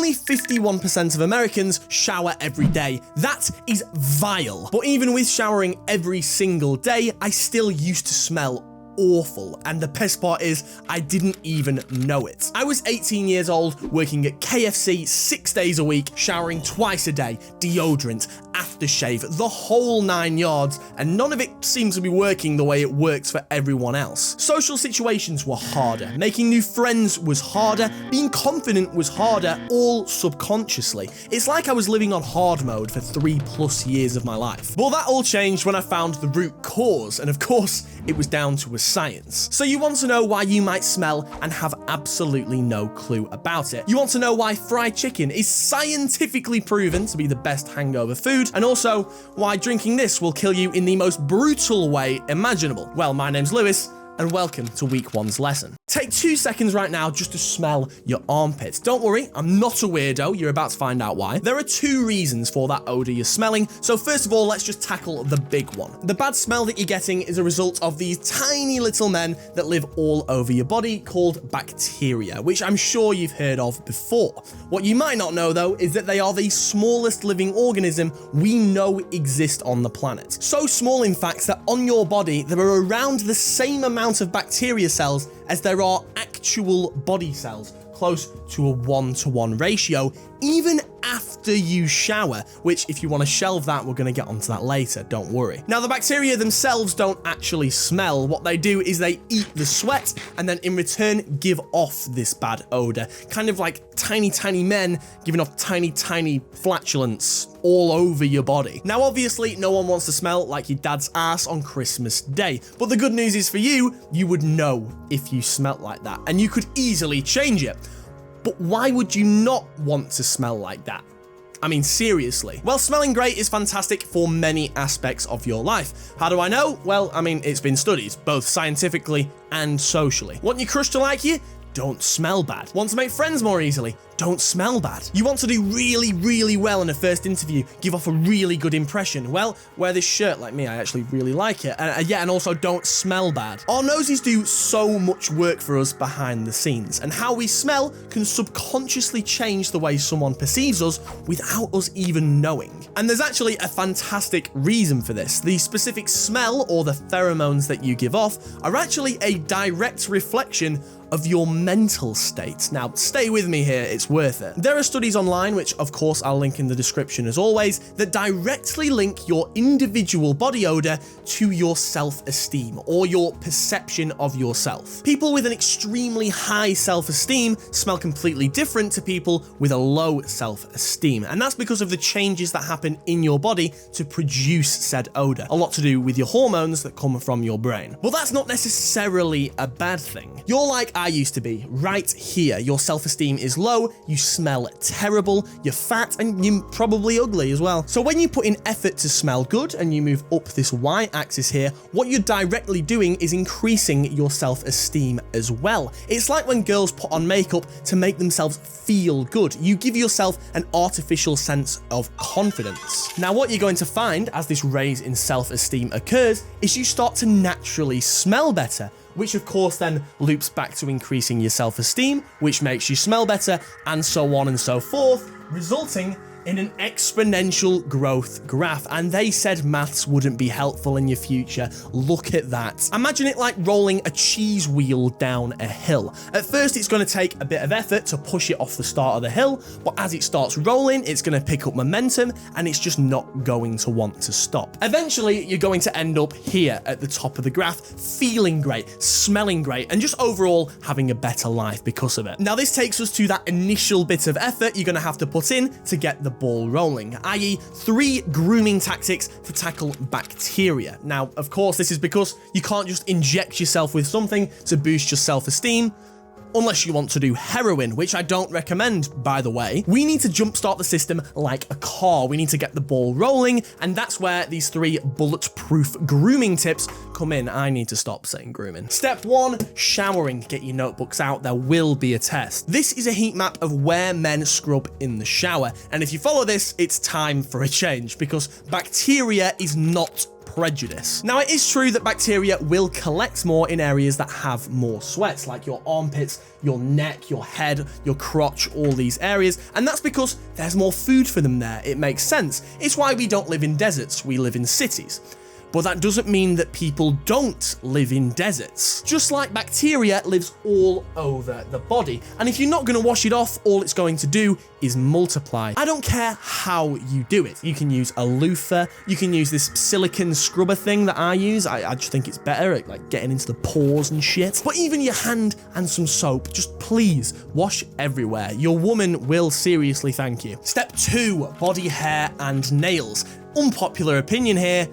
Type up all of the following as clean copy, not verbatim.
only 51% of Americans shower every day. That is vile. But even with showering every single day, I still used to smell awful, and the best part is I didn't even know it. I was 18 years old, working at KFC 6 days a week, showering twice a day, deodorant, aftershave, the whole 9 yards, and none of it seems to be working the way it works for everyone else. Social situations were harder, making new friends was harder, being confident was harder, all subconsciously. It's like I was living on hard mode for 3+ years of my life. Well, that all changed when I found the root cause, and of course, it was down to a science. So you want to know why you might smell and have absolutely no clue about it. You want to know why fried chicken is scientifically proven to be the best hangover food, and also why drinking this will kill you in the most brutal way imaginable. Well, my name's Lewis, and welcome to week 1's lesson. Take 2 seconds right now just to smell your armpits. Don't worry, I'm not a weirdo, you're about to find out why. There are 2 reasons for that odor you're smelling, so first of all, let's just tackle the big one. The bad smell that you're getting is a result of these tiny little men that live all over your body called bacteria, which I'm sure you've heard of before. What you might not know though is that they are the smallest living organism we know exist on the planet. So small in fact that on your body there are around the same amount of bacteria cells as there are actual body cells, close to a 1-to-1 ratio, even after you shower, which if you want to shelve that, we're going to get onto that later, don't worry. Now, the bacteria themselves don't actually smell. What they do is they eat the sweat and then in return give off this bad odor, kind of like tiny men giving off tiny flatulence all over your body. Now, obviously, no one wants to smell like your dad's ass on Christmas Day, but the good news is for you, you would know if you smelt like that, and you could easily change it. But why would you not want to smell like that? I mean, seriously. Well, smelling great is fantastic for many aspects of your life. How do I know? Well, I mean, it's been studied, both scientifically and socially. Want your crush to like you? Don't smell bad. Want to make friends more easily? Don't smell bad. You want to do really well in a first interview, give off a really good impression? Well, wear this shirt like me, I actually really like it. And also don't smell bad. Our noses do so much work for us behind the scenes, and how we smell can subconsciously change the way someone perceives us without us even knowing. And there's actually a fantastic reason for this. The specific smell, or the pheromones that you give off, are actually a direct reflection of your mental state. Now, stay with me here, it's worth it. There are studies online, which of course I'll link in the description as always, that directly link your individual body odor to your self-esteem or your perception of yourself. People with an extremely high self-esteem smell completely different to people with a low self-esteem, and that's because of the changes that happen in your body to produce said odor. A lot to do with your hormones that come from your brain. Well, that's not necessarily a bad thing. You're like I used to be, right here. Your self-esteem is low, you smell terrible, you're fat, and you're probably ugly as well. So when you put in effort to smell good and you move up this y-axis here, what you're directly doing is increasing your self-esteem as well. It's like when girls put on makeup to make themselves feel good. You give yourself an artificial sense of confidence. Now, what you're going to find as this raise in self-esteem occurs is you start to naturally smell better, which of course then loops back to increasing your self-esteem, which makes you smell better, and so on and so forth, resulting in an exponential growth graph. And they said maths wouldn't be helpful in your future. Look at that. Imagine it like rolling a cheese wheel down a hill. At first, it's going to take a bit of effort to push it off the start of the hill, but as it starts rolling, it's going to pick up momentum and it's just not going to want to stop. Eventually, you're going to end up here at the top of the graph, feeling great, smelling great, and just overall having a better life because of it. Now, this takes us to that initial bit of effort you're going to have to put in to get the ball rolling, i.e. 3 grooming tactics to tackle bacteria. Now, of course, this is because you can't just inject yourself with something to boost your self-esteem, unless you want to do heroin, which I don't recommend, by the way. We need to jumpstart the system like a car. We need to get the ball rolling, and that's where these 3 bulletproof grooming tips come in. I need to stop saying grooming. Step 1, showering. Get your notebooks out. There will be a test. This is a heat map of where men scrub in the shower, and if you follow this, it's time for a change, because bacteria is not prejudice. Now, it is true that bacteria will collect more in areas that have more sweat, like your armpits, your neck, your head, your crotch, all these areas, and that's because there's more food for them there. It makes sense. It's why we don't live in deserts, we live in cities. But that doesn't mean that people don't live in deserts. Just like bacteria lives all over the body. And if you're not going to wash it off, all it's going to do is multiply. I don't care how you do it. You can use a loofah. You can use this silicone scrubber thing that I use. I just think it's better at like getting into the pores and shit. But even your hand and some soap, just please wash everywhere. Your woman will seriously thank you. Step 2, body hair and nails. Unpopular opinion here.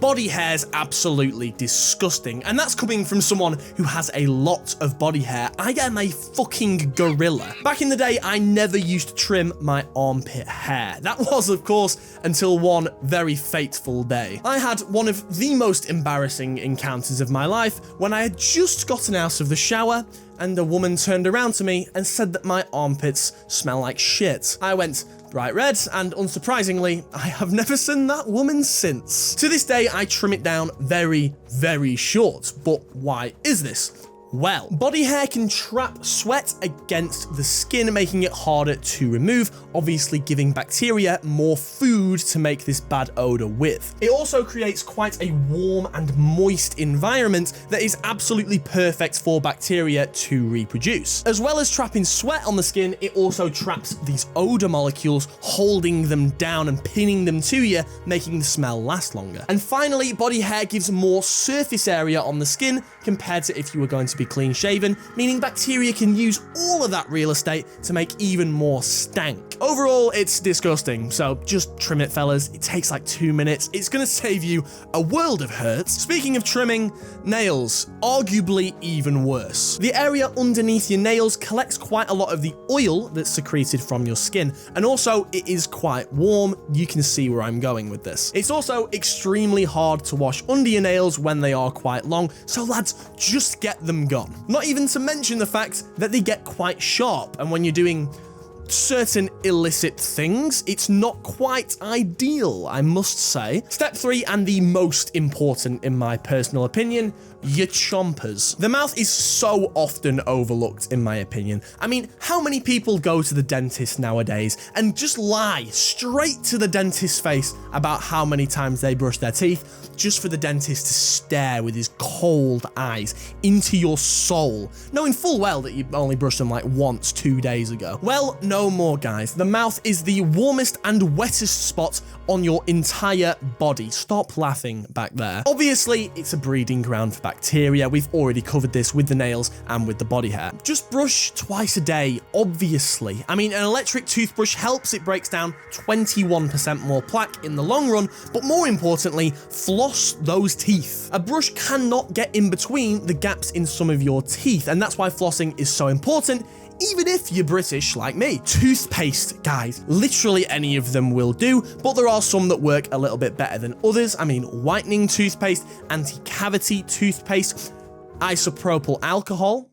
Body hair's absolutely disgusting, and that's coming from someone who has a lot of body hair. I am a fucking gorilla. Back in the day, I never used to trim my armpit hair. That was, of course, until one very fateful day. I had one of the most embarrassing encounters of my life when I had just gotten out of the shower and a woman turned around to me and said that my armpits smell like shit. I went bright red, and unsurprisingly, I have never seen that woman since. To this day, I trim it down very, very short. But why is this? Well, body hair can trap sweat against the skin, making it harder to remove, obviously giving bacteria more food to make this bad odor with. It also creates quite a warm and moist environment that is absolutely perfect for bacteria to reproduce. As well as trapping sweat on the skin, it also traps these odor molecules, holding them down and pinning them to you, making the smell last longer. And finally, body hair gives more surface area on the skin compared to if you were going to be clean shaven, meaning bacteria can use all of that real estate to make even more stank. Overall, it's disgusting, so just trim it, fellas. It takes like 2 minutes. It's gonna save you a world of hurts. Speaking of trimming, nails, arguably even worse. The area underneath your nails collects quite a lot of the oil that's secreted from your skin, and also it is quite warm. You can see where I'm going with this. It's also extremely hard to wash under your nails when they are quite long, so lads, just get them gone. Not even to mention the fact that they get quite sharp, and when you're doing certain illicit things, it's not quite ideal, I must say. Step 3, and the most important in my personal opinion, your chompers. The mouth is so often overlooked in my opinion. I mean, how many people go to the dentist nowadays and just lie straight to the dentist's face about how many times they brush their teeth, just for the dentist to stare with his cold eyes into your soul, knowing full well that you only brushed them like once 2 days ago? Well, no more, guys. The mouth is the warmest and wettest spot on your entire body. Stop laughing back there. Obviously, it's a breeding ground for bacteria. We've already covered this with the nails and with the body hair. Just brush twice a day, obviously. I mean, an electric toothbrush helps. It breaks down 21% more plaque in the long run, but more importantly, floss those teeth. A brush cannot get in between the gaps in some of your teeth, and that's why flossing is so important, even if you're British like me. Toothpaste, guys, literally any of them will do, but there are some that work a little bit better than others. I mean, whitening toothpaste, anti-cavity toothpaste, isopropyl alcohol.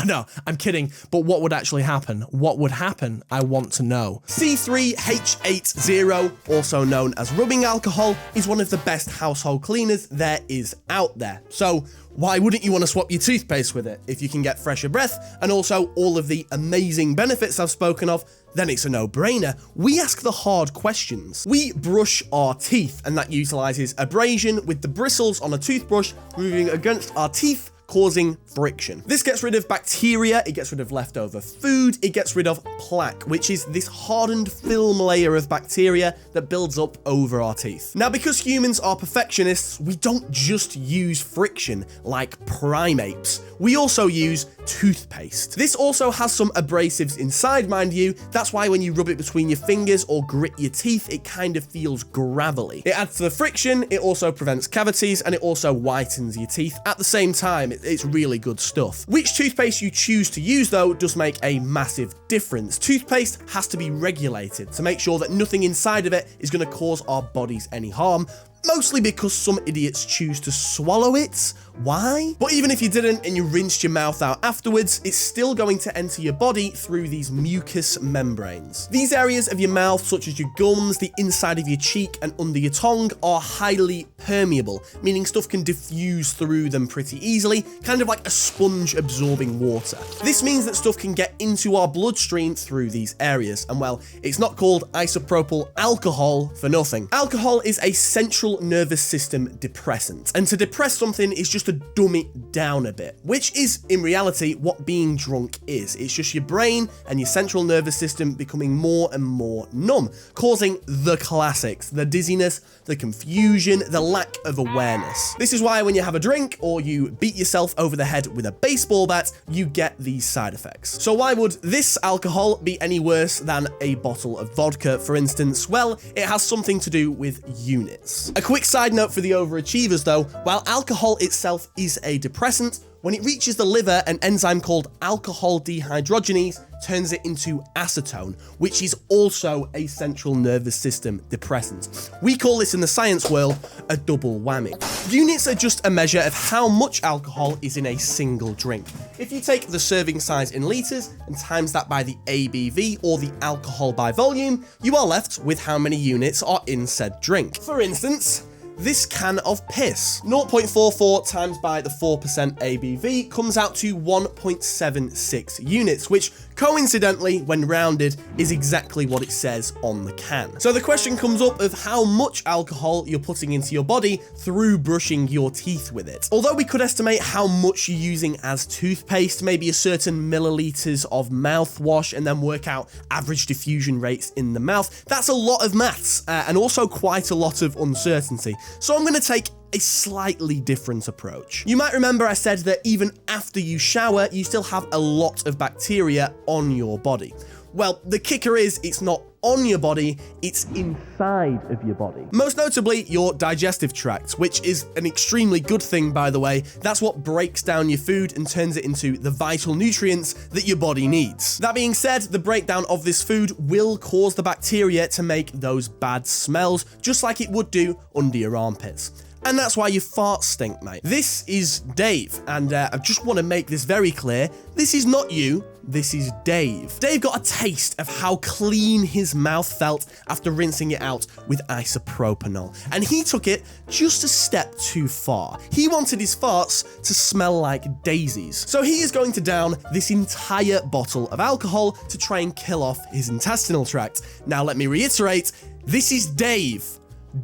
No, I'm kidding, but what would actually happen? What would happen? I want to know. C3H80, also known as rubbing alcohol, is one of the best household cleaners there is out there. So why wouldn't you want to swap your toothpaste with it? If you can get fresher breath and also all of the amazing benefits I've spoken of, then it's a no-brainer. We ask the hard questions. We brush our teeth, and that utilizes abrasion with the bristles on a toothbrush moving against our teeth, causing friction. This gets rid of bacteria, it gets rid of leftover food, it gets rid of plaque, which is this hardened film layer of bacteria that builds up over our teeth. Now, because humans are perfectionists, we don't just use friction like primates. We also use toothpaste. This also has some abrasives inside, mind you. That's why when you rub it between your fingers or grit your teeth, it kind of feels gravelly. It adds to the friction, it also prevents cavities, and it also whitens your teeth at the same time. It's really good stuff. Which toothpaste you choose to use, though, does make a massive difference. Toothpaste has to be regulated to make sure that nothing inside of it is going to cause our bodies any harm. mostly because some idiots choose to swallow it. Why? But even if you didn't and you rinsed your mouth out afterwards, it's still going to enter your body through these mucous membranes. These areas of your mouth, such as your gums, the inside of your cheek, and under your tongue, are highly permeable, meaning stuff can diffuse through them pretty easily, kind of like a sponge absorbing water. This means that stuff can get into our bloodstream through these areas, and well, it's not called isopropyl alcohol for nothing. Alcohol is a central nervous system depressant, and to depress something is just to dumb it down a bit, which is in reality what being drunk is. It's just your brain and your central nervous system becoming more and more numb, causing the classics: the dizziness, the confusion, the lack of awareness. This is why when you have a drink or you beat yourself over the head with a baseball bat, you get these side effects. So why would this alcohol be any worse than a bottle of vodka, for instance? Well, it has something to do with units. A quick side note for the overachievers though: while alcohol itself is a depressant, when it reaches the liver, an enzyme called alcohol dehydrogenase turns it into acetone, which is also a central nervous system depressant. We call this in the science world a double whammy. Units are just a measure of how much alcohol is in a single drink. If you take the serving size in litres and times that by the ABV, or the alcohol by volume, you are left with how many units are in said drink. For instance, this can of piss, 0.44 times by the 4% ABV comes out to 1.76 units, which coincidentally, when rounded, is exactly what it says on the can. So the question comes up of how much alcohol you're putting into your body through brushing your teeth with it. Although we could estimate how much you're using as toothpaste, maybe a certain milliliters of mouthwash, and then work out average diffusion rates in the mouth, that's a lot of maths and also quite a lot of uncertainty. So I'm going to take a slightly different approach. You might remember I said that even after you shower, you still have a lot of bacteria on your body. Well, the kicker is it's not on your body, it's inside of your body. Most notably, your digestive tract, which is an extremely good thing, by the way. That's what breaks down your food and turns it into the vital nutrients that your body needs. That being said, the breakdown of this food will cause the bacteria to make those bad smells, just like it would do under your armpits. And that's why your farts stink, mate. This is Dave, and I just want to make this very clear. This is not you, this is Dave. Dave got a taste of how clean his mouth felt after rinsing it out with isopropanol, and he took it just a step too far. He wanted his farts to smell like daisies. So he is going to down this entire bottle of alcohol to try and kill off his intestinal tract. Now let me reiterate, this is Dave.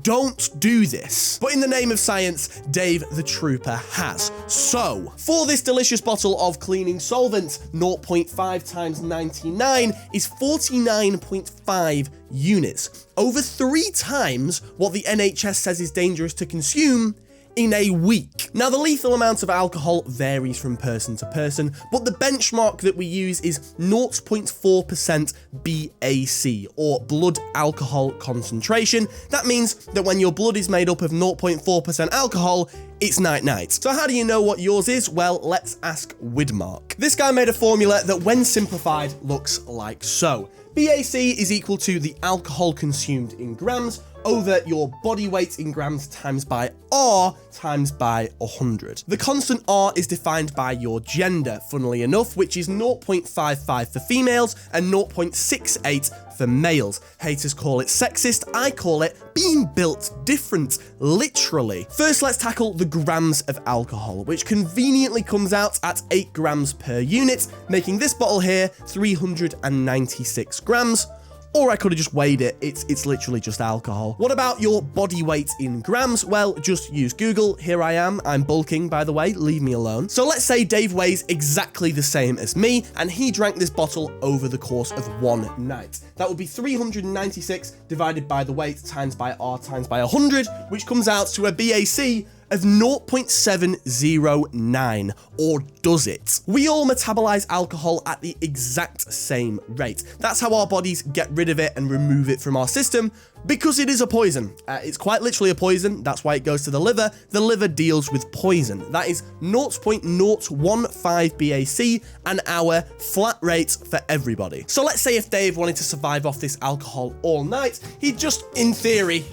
Don't do this. But in the name of science, Dave the Trooper has. So, for this delicious bottle of cleaning solvent, 0.5 times 99 is 49.5 units. Over 3 times what the NHS says is dangerous to consume in a week. Now, the lethal amount of alcohol varies from person to person, but the benchmark that we use is 0.4% BAC, or blood alcohol concentration. That means that when your blood is made up of 0.4% alcohol, it's night-night. So how do you know what yours is? Well, let's ask Widmark. This guy made a formula that, when simplified, looks like so. BAC is equal to the alcohol consumed in grams over your body weight in grams times by R times by 100. The constant R is defined by your gender, funnily enough, which is 0.55 for females and 0.68 for males. Haters call it sexist, I call it being built different, literally. First, let's tackle the grams of alcohol, which conveniently comes out at 8 grams per unit, making this bottle here 396 grams. Or I could have just weighed it. It's literally just alcohol. What about your body weight in grams? Well, just use Google. Here I am. I'm bulking, by the way. Leave me alone. So let's say Dave weighs exactly the same as me, and he drank this bottle over the course of 1 night. That would be 396 divided by the weight times by R times by 100, which comes out to a BAC of 0.709, or does it? We all metabolize alcohol at the exact same rate. That's how our bodies get rid of it and remove it from our system, because it is a poison. It's quite literally a poison. That's why it goes to the liver. The liver deals with poison. That is 0.015 BAC, an hour, flat rate for everybody. So let's say if Dave wanted to survive off this alcohol all night, he'd just, in theory,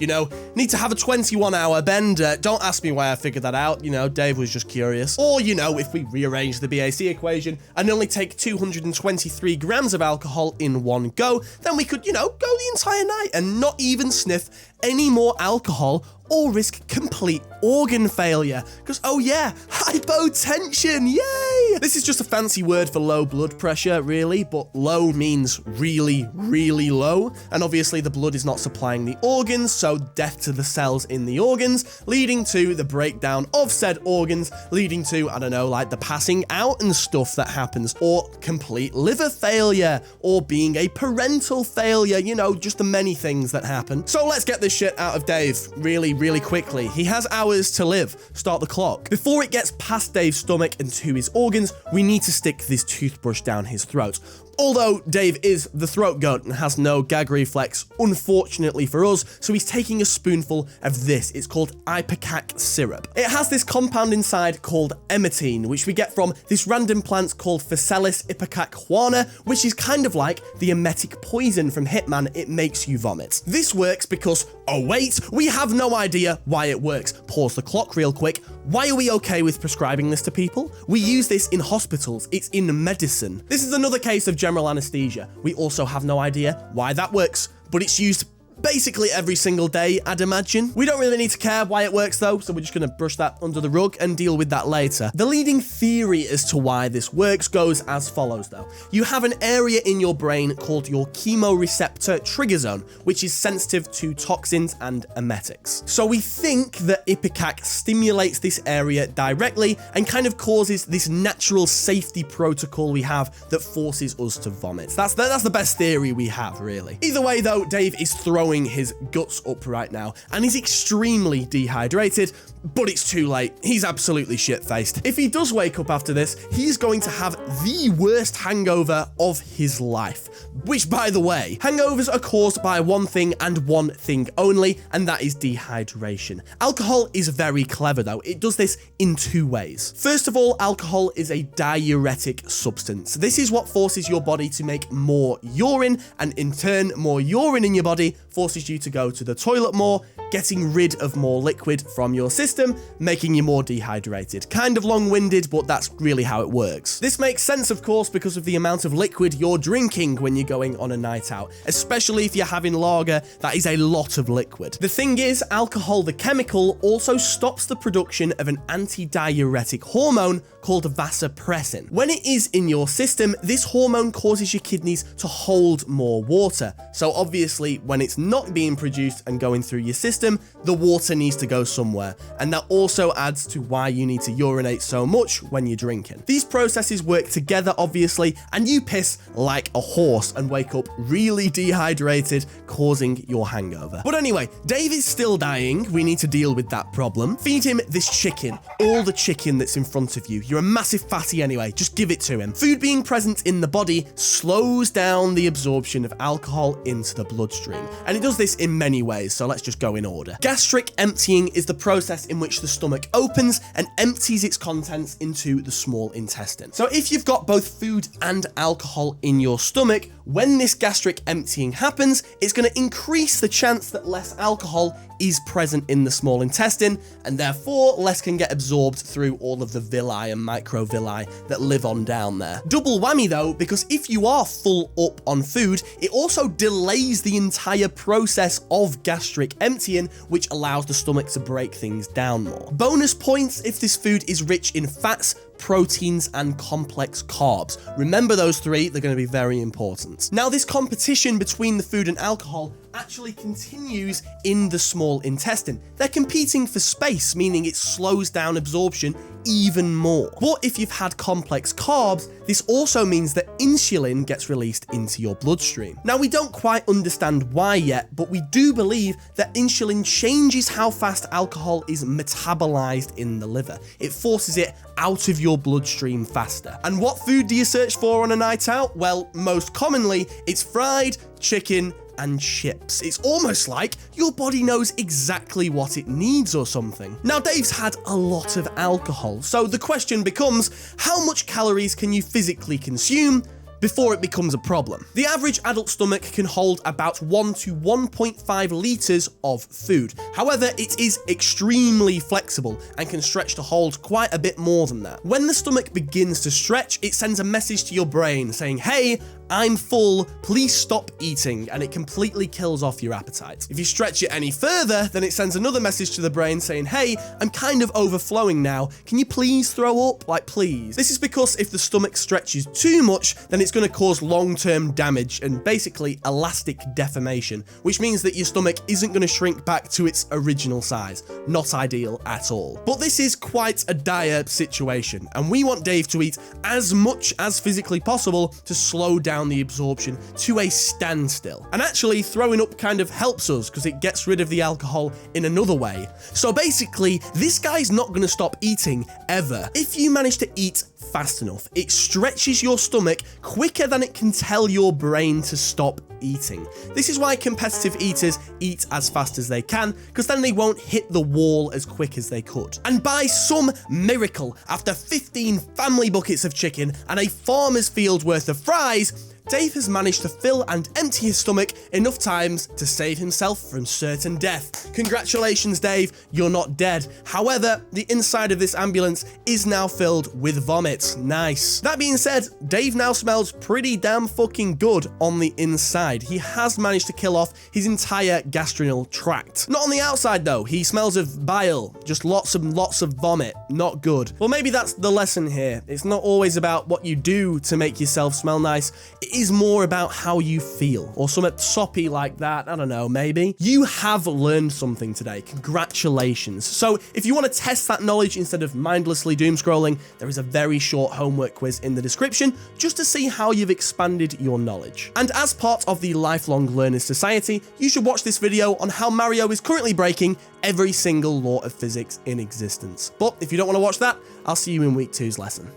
need to have a 21-hour bender. Don't ask me why I figured that out. Dave was just curious. Or, if we rearrange the BAC equation and only take 223 grams of alcohol in one go, then we could, go the entire night and not even sniff any more alcohol or risk complete organ failure. Because, oh yeah, hypotension, yay! This is just a fancy word for low blood pressure, really, but low means really, really low. And obviously the blood is not supplying the organs, so death to the cells in the organs, leading to the breakdown of said organs, leading to, I don't know, like the passing out and stuff that happens, or complete liver failure, or being a parental failure, just the many things that happen. So let's get this shit out of Dave really quickly. He has hours to live. Start the clock. Before it gets past Dave's stomach and to his organs, we need to stick this toothbrush down his throat. Although Dave is the throat goat and has no gag reflex, unfortunately for us, so he's taking a spoonful of this. It's called ipecac syrup. It has this compound inside called emetine, which we get from this random plant called Physalis ipecacuana, which is kind of like the emetic poison from Hitman. It makes you vomit. This works because, oh wait, we have no idea why it works. Pause the clock real quick. Why are we okay with prescribing this to people? We use this in hospitals. It's in medicine. This is another case of general anesthesia. We also have no idea why that works, but it's used basically every single day, I'd imagine. We don't really need to care why it works though, so we're just gonna brush that under the rug and deal with that later. The leading theory as to why this works goes as follows though. You have an area in your brain called your chemoreceptor trigger zone, which is sensitive to toxins and emetics. So we think that ipecac stimulates this area directly and kind of causes this natural safety protocol we have that forces us to vomit. That's the best theory we have, really. Either way though, Dave is throwing his guts up right now and he's extremely dehydrated, but it's too late. He's absolutely shit-faced. If he does wake up after this, he's going to have the worst hangover of his life. Which, by the way, hangovers are caused by one thing and one thing only, and that is dehydration. Alcohol is very clever though. It does this in two ways. First of all, alcohol is a diuretic substance. This is what forces your body to make more urine, and in turn, more urine in your body forces you to go to the toilet more, getting rid of more liquid from your system, making you more dehydrated. Kind of long-winded, but that's really how it works. This makes sense, of course, because of the amount of liquid you're drinking when you're going on a night out, especially if you're having lager. That is a lot of liquid. The thing is, alcohol, the chemical, also stops the production of an anti-diuretic hormone called vasopressin. When it is in your system, this hormone causes your kidneys to hold more water. So obviously, when it's not being produced and going through your system, the water needs to go somewhere, and that also adds to why you need to urinate so much when you're drinking. These processes work together, obviously, and you piss like a horse and wake up really dehydrated, causing your hangover. But anyway, Dave is still dying. We need to deal with that problem. Feed him this chicken, all the chicken that's in front of you. You're a massive fatty anyway, just give it to him. Food being present in the body slows down the absorption of alcohol into the bloodstream, and it does this in many ways, so let's just go in order. Gastric emptying is the process in which the stomach opens and empties its contents into the small intestine. So if you've got both food and alcohol in your stomach, when this gastric emptying happens, it's going to increase the chance that less alcohol is present in the small intestine, and therefore less can get absorbed through all of the villi and microvilli that live on down there. Double whammy though, because if you are full up on food, it also delays the entire process of gastric emptying, which allows the stomach to break things down more. Bonus points if this food is rich in fats, proteins, and complex carbs. Remember those three, they're going to be very important. Now, this competition between the food and alcohol actually continues in the small intestine. They're competing for space, meaning it slows down absorption even more. But if you've had complex carbs, this also means that insulin gets released into your bloodstream. Now, we don't quite understand why yet, but we do believe that insulin changes how fast alcohol is metabolized in the liver. It forces it out of your bloodstream faster. And what food do you search for on a night out? Well, most commonly, it's fried chicken and chips. It's almost like your body knows exactly what it needs or something. Now, Dave's had a lot of alcohol, so the question becomes, how much calories can you physically consume before it becomes a problem? The average adult stomach can hold about 1 to 1.5 litres of food. However, it is extremely flexible and can stretch to hold quite a bit more than that. When the stomach begins to stretch, it sends a message to your brain saying, hey, I'm full, please stop eating, and it completely kills off your appetite. If you stretch it any further, then it sends another message to the brain saying, hey, I'm kind of overflowing now, can you please throw up? Like, please. This is because if the stomach stretches too much, then it's going to cause long-term damage and basically elastic deformation, which means that your stomach isn't going to shrink back to its original size. Not ideal at all. But this is quite a dire situation, and we want Dave to eat as much as physically possible to slow down the absorption to a standstill. And actually, throwing up kind of helps us because it gets rid of the alcohol in another way. So basically, this guy's not going to stop eating ever. If you manage to eat fast enough, it stretches your stomach quicker than it can tell your brain to stop eating. This is why competitive eaters eat as fast as they can, because then they won't hit the wall as quick as they could. And by some miracle, after 15 family buckets of chicken and a farmer's field worth of fries, Dave has managed to fill and empty his stomach enough times to save himself from certain death. Congratulations, Dave, you're not dead. However, the inside of this ambulance is now filled with vomit. Nice. That being said, Dave now smells pretty damn fucking good on the inside. He has managed to kill off his entire gastrointestinal tract. Not on the outside though, he smells of bile, just lots of vomit. Not good. Well, maybe that's the lesson here. It's not always about what you do to make yourself smell nice. It is more about how you feel, or something soppy like that. I don't know, maybe. You have learned something today. Congratulations. So if you want to test that knowledge instead of mindlessly doom scrolling, there is a very short homework quiz in the description just to see how you've expanded your knowledge. And as part of the Lifelong Learners Society, you should watch this video on how Mario is currently breaking every single law of physics in existence. But if you don't want to watch that, I'll see you in week 2's lesson.